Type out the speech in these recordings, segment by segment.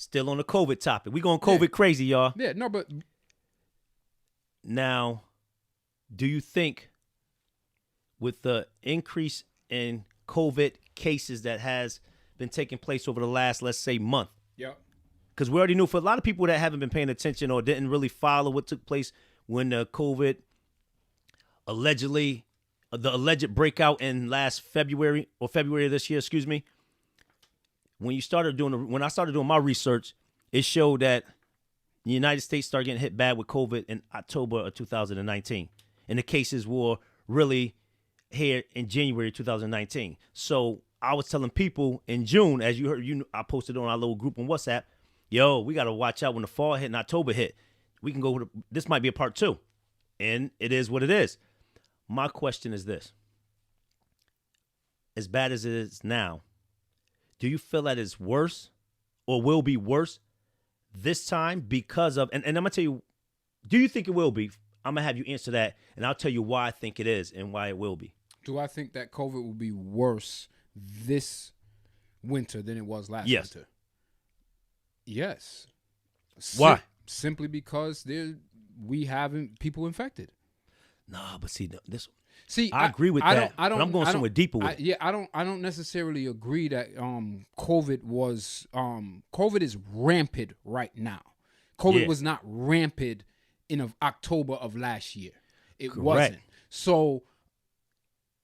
Still on the COVID topic. We going COVID crazy, y'all. Yeah, no, but Now, do you think with the increase in COVID cases that has been taking place over the last, let's say, month, yeah, because we already knew for a lot of people that haven't been paying attention or didn't really follow what took place when the COVID the alleged breakout in last February of this year, excuse me. When I started doing my research, it showed that the United States started getting hit bad with COVID in October of 2019. And the cases were really here in January 2019. So I was telling people in June, as you heard, I posted on our little group on WhatsApp, yo, we got to watch out when the fall hit and October hit. We can go, this might be a part 2. And it is what it is. My question is this. As bad as it is now, do you feel that it's worse or will be worse this time because of, and I'm going to tell you, do you think it will be? I'm going to have you answer that, and I'll tell you why I think it is and why it will be. Do I think that COVID will be worse this winter than it was last winter? Yes. Why? Simply because we haven't people infected. Nah, but see, I agree with that. But I'm going somewhere deeper with it. Yeah, I don't necessarily agree that COVID is rampant right now. COVID was not rampant in October of last year. It wasn't. So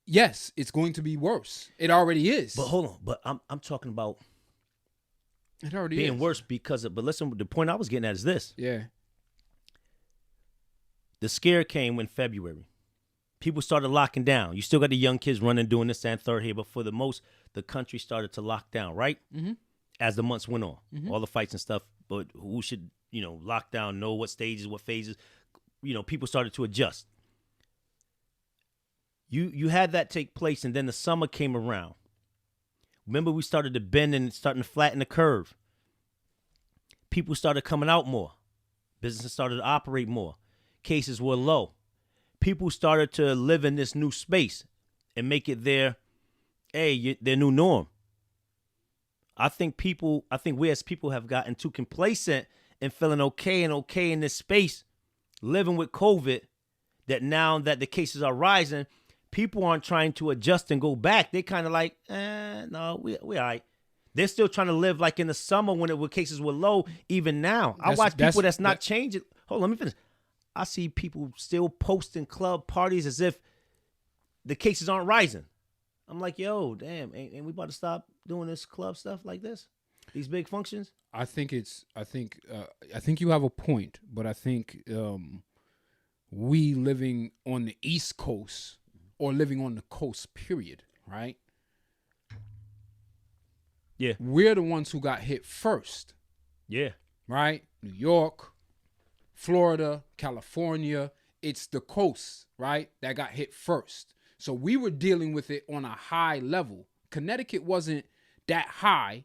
yes, it's going to be worse. It already is. But hold on. But I'm talking about it already being is. worse because of. But listen, the point I was getting at is this. Yeah. The scare came in February. People started locking down. You still got the young kids running, doing this and third here, but for the most, the country started to lock down, right? Mm-hmm. As the months went on, all the fights and stuff. But who should, lock down, know what stages, what phases? People started to adjust. You had that take place, and then the summer came around. Remember, we started to bend and starting to flatten the curve. People started coming out more. Businesses started to operate more. Cases were low. People started to live in this new space and make it their new norm. I think we as people have gotten too complacent and feeling okay in this space, living with COVID, that now that the cases are rising, people aren't trying to adjust and go back. They kind of like, no, we all right. They're still trying to live like in the summer when cases were low, even now. I watch people that's not changing. Hold on, let me finish. I see people still posting club parties as if the cases aren't rising. I'm like, yo, damn, ain't we about to stop doing this club stuff like this? These big functions? I think you have a point, but I think we living on the East Coast or living on the coast, period, right? Yeah. We're the ones who got hit first. Yeah. Right? New York, Florida, California, it's the coast, right, that got hit first. So we were dealing with it on a high level. Connecticut wasn't that high,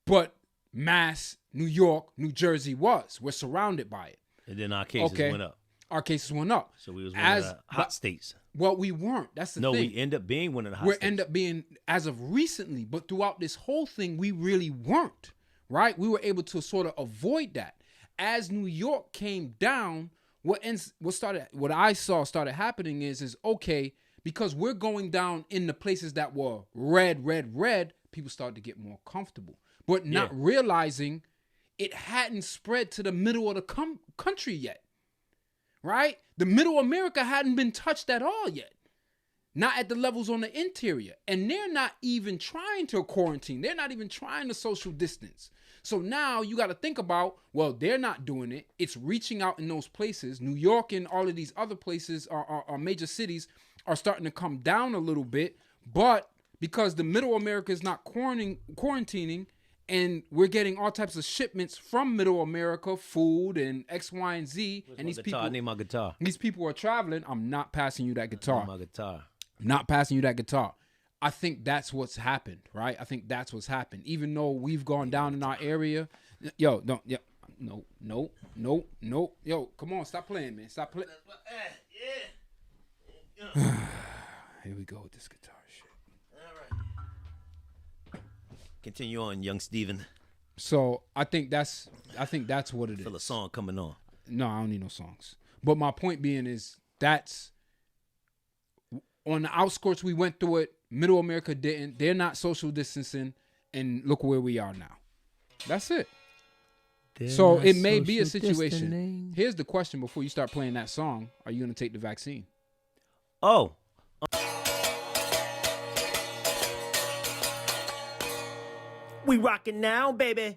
but Mass, New York, New Jersey was. We're surrounded by it. And then our cases went up. Our cases went up. So we was one of the hot states. Well, we weren't. That's the thing. No, we end up being one of the hot states. We end up being, as of recently, but throughout this whole thing, we really weren't, right? We were able to sort of avoid that. As New York came down, what I saw started happening is okay, because we're going down in the places that were red, people started to get more comfortable, but not realizing it hadn't spread to the middle of the country yet, right? The middle America hadn't been touched at all yet, not at the levels on the interior, and they're not even trying to quarantine. They're not even trying to social distance. So now you got to think about, well, they're not doing it. It's reaching out in those places. New York and all of these other places are major cities are starting to come down a little bit. But because the middle America is not quarantining, and we're getting all types of shipments from middle America, food and X, Y, and Z. Where's and these guitar? I need my guitar. These people are traveling. I'm not passing you that guitar. I need my guitar. I'm not passing you that guitar. I think that's what's happened, right? I think that's what's happened. Even though we've gone down in our area, no. Yo, come on, stop playing, man. Stop playing. Here we go with this guitar shit. All right. Continue on, young Steven. So I think that's what it is. Feel a song coming on. No, I don't need no songs. But my point being is that's on the outskirts we went through it. Middle America didn't. They're not social distancing, and look where we are now. That's it. So it may be a situation. Distancing. Here's the question before you start playing that song. Are you going to take the vaccine? Oh. We rocking now, baby.